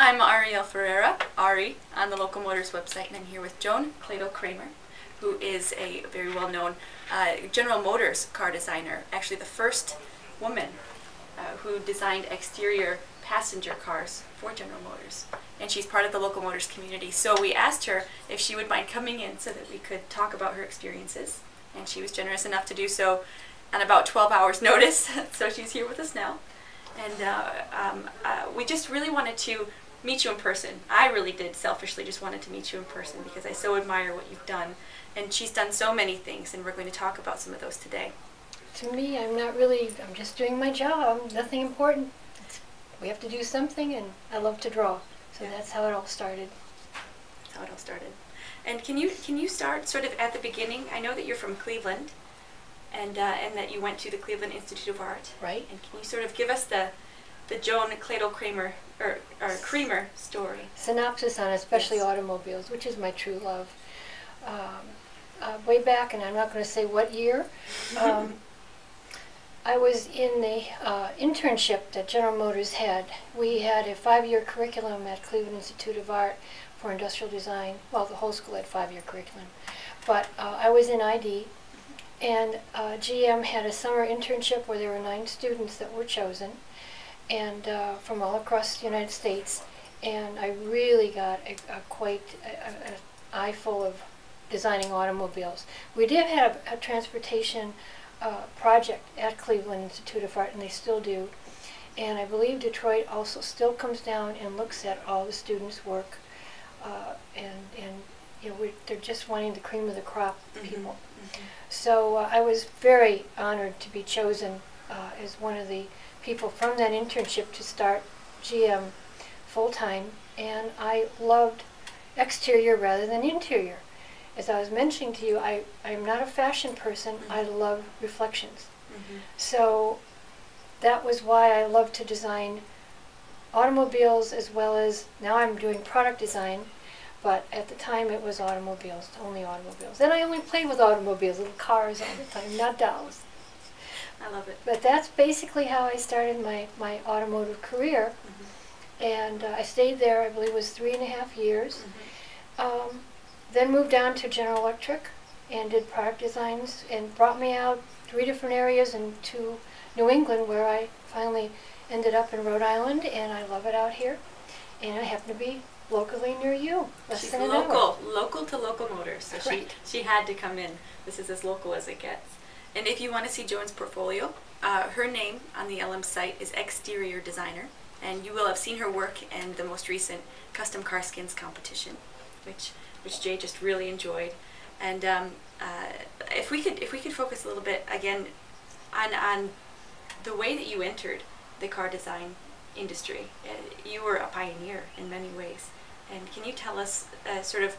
I'm Ariel Ferreira, Ari, on the Local Motors website, and I'm here with Joan Klatil Creamer, who is a very well-known General Motors car designer, actually the first woman who designed exterior passenger cars for General Motors. And she's part of the Local Motors community. So we asked her if she would mind coming in so that we could talk about her experiences. And she was generous enough to do so on about 12 hours notice. So she's here with us now. And we just really wanted to meet you in person. I really did selfishly just wanted to meet you in person because I so admire what you've done. And she's done so many things, and we're going to talk about some of those today. To me, I'm just doing my job. Nothing important. We have to do something, and I love to draw. So yeah. That's how it all started. That's how it all started. And can you start sort of at the beginning? I know that you're from Cleveland, and that you went to the Cleveland Institute of Art. Right. And can you sort of give us the Joan Klatil Creamer or Creamer story? Synopsis on especially yes. Automobiles, which is my true love. Way back, and I'm not going to say what year, I was in the internship that General Motors had. We had a 5-year curriculum at Cleveland Institute of Art for industrial design. Well, the whole school had 5-year curriculum. But I was in ID, and GM had a summer internship where there were 9 students that were chosen, and from all across the United States. And I really got quite an eye full of designing automobiles. We did have a transportation project at Cleveland Institute of Art, and they still do. And I believe Detroit also still comes down and looks at all the students' work. And you know, they're just wanting the cream of the crop people. Mm-hmm. So I was very honored to be chosen as one of the people from that internship to start GM full-time. And I loved exterior rather than interior. As I was mentioning to you, I'm not a fashion person. Mm-hmm. I love reflections. Mm-hmm. So that was why I love to design automobiles, as well as now I'm doing product design, but at the time it was automobiles, only automobiles. And I only played with automobiles, little cars all the time, not dolls. I love it. But that's basically how I started my automotive career. Mm-hmm. And I stayed there, I believe it was 3.5 years. Mm-hmm. Then moved on to General Electric and did product designs, and brought me out 3 different areas and to New England, where I finally ended up in Rhode Island, and I love it out here. And I happen to be locally near you. She's local to Local Motors, so right. she had to come in. This is as local as it gets. And if you want to see Joan's portfolio, her name on the LM site is Exterior Designer, and you will have seen her work in the most recent Custom Car Skins competition, which Jay just really enjoyed. And if we could focus a little bit again on the way that you entered the car design industry. You were a pioneer in many ways, and can you tell us sort of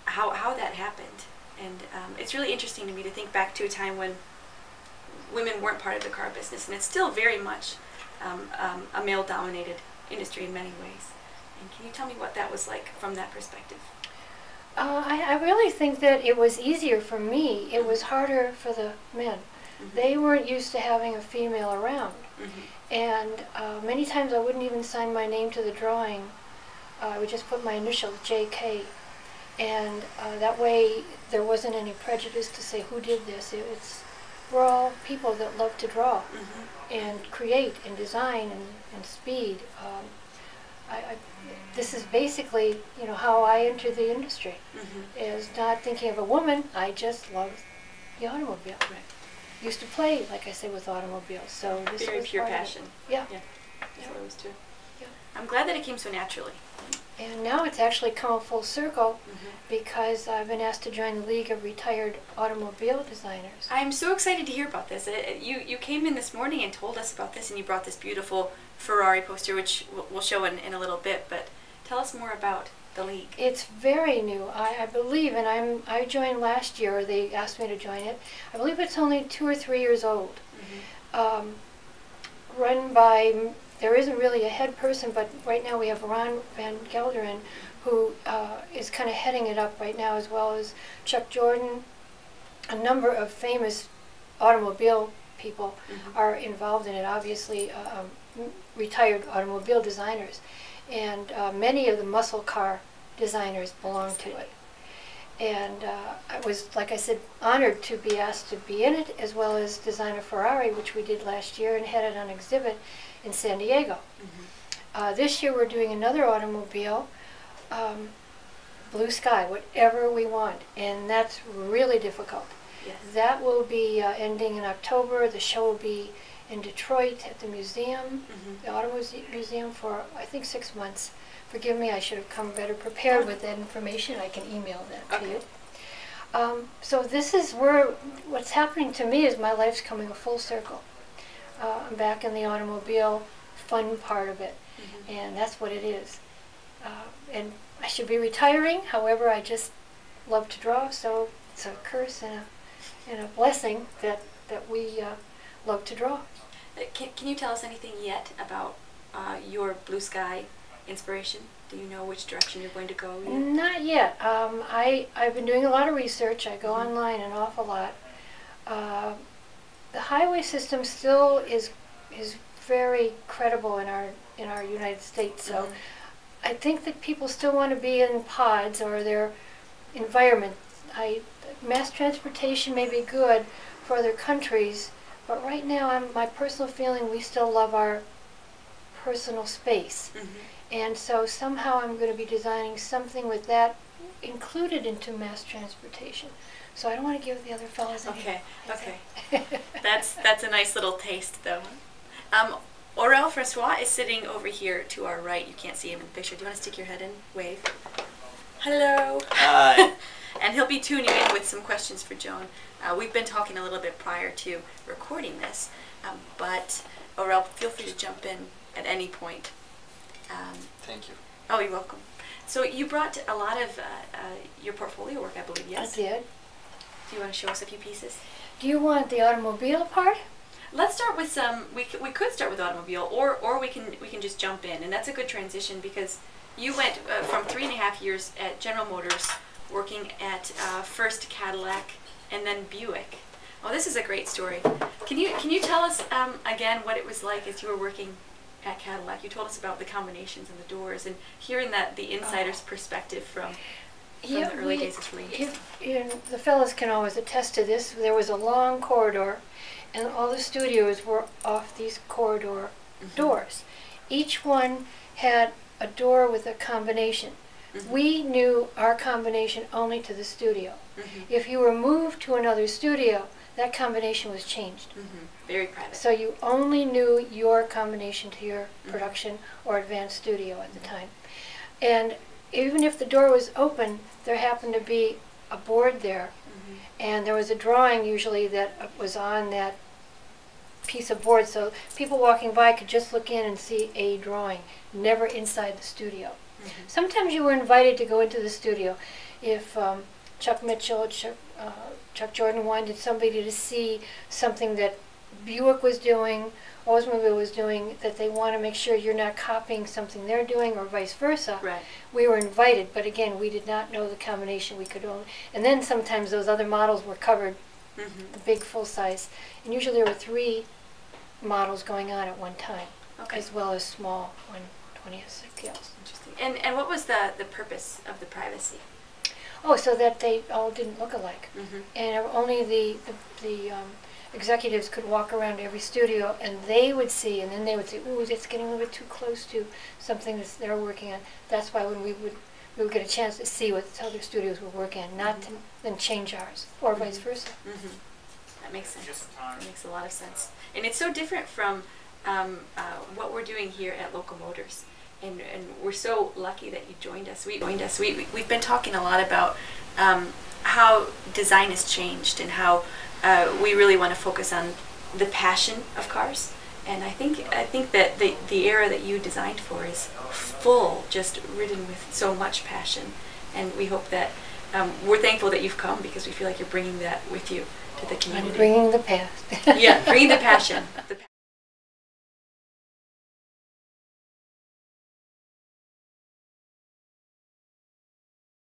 how that happened? And it's really interesting to me to think back to a time when women weren't part of the car business, and it's still very much a male-dominated industry in many ways. And can you tell me what that was like from that perspective? I really think that it was easier for me. It was harder for the men. Mm-hmm. They weren't used to having a female around. Mm-hmm. And many times I wouldn't even sign my name to the drawing. I would just put my initial, JK. And that way there wasn't any prejudice to say who did this. We're all people that love to draw. Mm-hmm. And create and design and speed. This is basically, you know, how I entered the industry. Mm-hmm. Is not thinking of a woman. I just love the automobile. Right. Used to play, like I said, with automobiles. So this very was pure passion. Yeah. That's what it was too. Yeah. I'm glad that it came so naturally. And now it's actually come full circle. Mm-hmm. Because I've been asked to join the League of Retired Automobile Designers. I'm so excited to hear about this. You came in this morning and told us about this, and you brought this beautiful Ferrari poster, which we'll show in a little bit, but tell us more about the League. It's very new, I believe, and I joined last year, or they asked me to join it. I believe it's only 2 or 3 years old. Mm-hmm. Run by, there isn't really a head person, but right now we have Ron Van Gelderen, who is kind of heading it up right now, as well as Chuck Jordan. A number of famous automobile people are involved in it, obviously retired automobile designers. and many of the muscle car designers belong to it. And I was, like I said, honored to be asked to be in it, as well as design a Ferrari, which we did last year and had it on exhibit in San Diego. This year we're doing another automobile, blue sky, whatever we want, and that's really difficult. Yes. That will be ending in October. The show will be in Detroit at the museum, the Automobile Museum, for I think 6 months. Forgive me, I should have come better prepared with that information. I can email that to you. So this is where, what's happening to me is my life's coming a full circle. I'm back in the automobile fun part of it, and that's what it is. And I should be retiring, however, I just love to draw, so it's a curse and a blessing that we love to draw. Can you tell us anything yet about your blue sky inspiration? Do you know which direction you're going to go yet? Not yet. I've been doing a lot of research. I go online an awful lot. The highway system still is very credible in our United States. So I think that people still want to be in pods or their environment. Mass transportation may be good for other countries, but right now, my personal feeling, we still love our personal space. And so somehow I'm going to be designing something with that included into mass transportation. So I don't want to give the other fellows any. Okay. That's a nice little taste, though. Aurel Francois is sitting over here to our right. You can't see him in the picture. Do you want to stick your head in? Wave. Hello. Hi. And he'll be tuning in with some questions for Joan. We've been talking a little bit prior to recording this, but Aurel, feel free to jump in at any point. Thank you. Oh, you're welcome. So you brought a lot of your portfolio work, I believe, yes? I did. Do you want to show us a few pieces? Do you want the automobile part? Let's start with some. We could start with automobile, or we can just jump in, and that's a good transition because you went from 3.5 years at General Motors, working at first Cadillac and then Buick. Oh, this is a great story. Can you tell us again what it was like as you were working at Cadillac? You told us about the combinations and the doors, and hearing the insider's perspective from the early days of Lee. The fellows can always attest to this. There was a long corridor, and all the studios were off these corridor doors. Each one had a door with a combination. We knew our combination only to the studio. If you were moved to another studio, that combination was changed. Very private. So you only knew your combination to your production or advanced studio at the time. And even if the door was open, there happened to be a board there, and there was a drawing usually that was on that piece of board, so people walking by could just look in and see a drawing, never inside the studio. Sometimes you were invited to go into the studio if Chuck Mitchell, Chuck Jordan wanted somebody to see something that Buick was doing, Oldsmobile was doing, that they want to make sure you're not copying something they're doing or vice versa. Right. We were invited, but again, we did not know the combination. We could only, and then sometimes those other models were covered, the big full size, and usually there were 3 models going on at one time, as well as small 120 scales. Interesting. And what was the purpose of the privacy? Oh, so that they all didn't look alike, and only the executives could walk around every studio, and they would see, and then they would say, "Ooh, that's getting a little bit too close to something that they're working on." That's why when we would get a chance to see what other studios were working on, not to then change ours, or vice versa. That makes sense. That makes a lot of sense, and it's so different from what we're doing here at Local Motors. And we're so lucky that you joined us. We've been talking a lot about how design has changed and how we really want to focus on the passion of cars. And I think that the era that you designed for is full, just ridden with so much passion. And we hope that we're thankful that you've come because we feel like you're bringing that with you to the community. I'm bringing the past. Yeah, bringing the passion.